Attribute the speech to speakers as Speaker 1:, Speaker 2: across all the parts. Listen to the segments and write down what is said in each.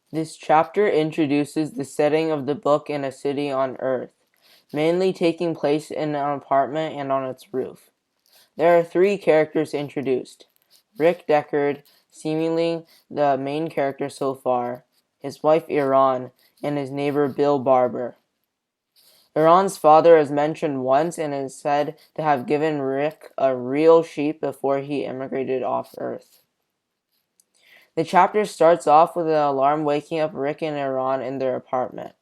Speaker 1: This chapter introduces the setting of the book in a city on Earth, mainly taking place in an apartment and on its roof. There are three characters introduced: Rick Deckard, seemingly the main character so far, his wife Iran, and his neighbor Bill Barber. Iran's father is mentioned once and is said to have given Rick a real sheep before he immigrated off Earth. The chapter starts off with an alarm waking up Rick and Iran in their apartment.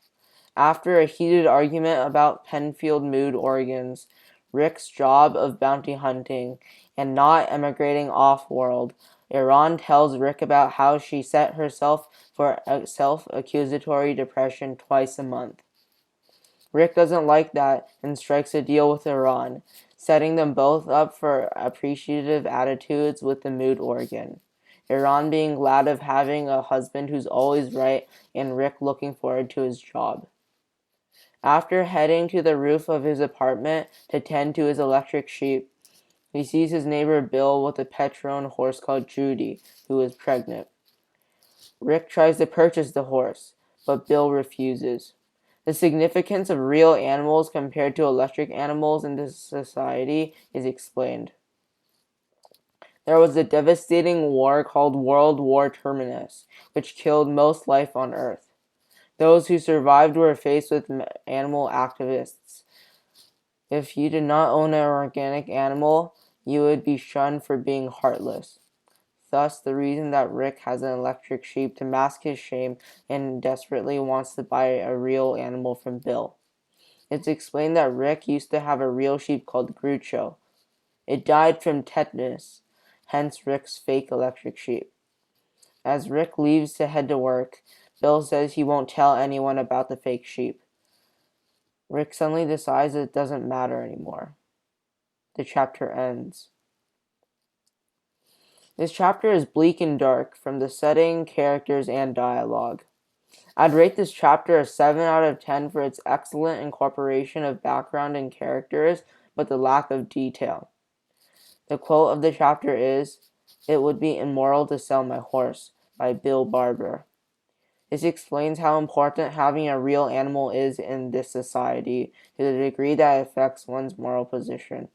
Speaker 1: After a heated argument about Penfield mood organs, Rick's job of bounty hunting, and not emigrating off-world, Iran tells Rick about how she set herself for a self-accusatory depression twice a month. Rick doesn't like that and strikes a deal with Iran, setting them both up for appreciative attitudes with the mood organ. Iran being glad of having a husband who's always right, and Rick looking forward to his job. After heading to the roof of his apartment to tend to his electric sheep, he sees his neighbor Bill with a Petron horse called Judy, who is pregnant. Rick tries to purchase the horse, but Bill refuses. The significance of real animals compared to electric animals in this society is explained. There was a devastating war called World War Terminus, which killed most life on Earth. Those who survived were faced with animal activists. If you did not own an organic animal, you would be shunned for being heartless. Thus, the reason that Rick has an electric sheep to mask his shame and desperately wants to buy a real animal from Bill. It's explained that Rick used to have a real sheep called Groucho. It died from tetanus, hence Rick's fake electric sheep. As Rick leaves to head to work, Bill says he won't tell anyone about the fake sheep. Rick suddenly decides it doesn't matter anymore. The chapter ends. This chapter is bleak and dark from the setting, characters, and dialogue. I'd rate this chapter a 7 out of 10 for its excellent incorporation of background and characters, but the lack of detail. The quote of the chapter is, "It would be immoral to sell my horse," by Bill Barber. This explains how important having a real animal is in this society, to the degree that it affects one's moral position.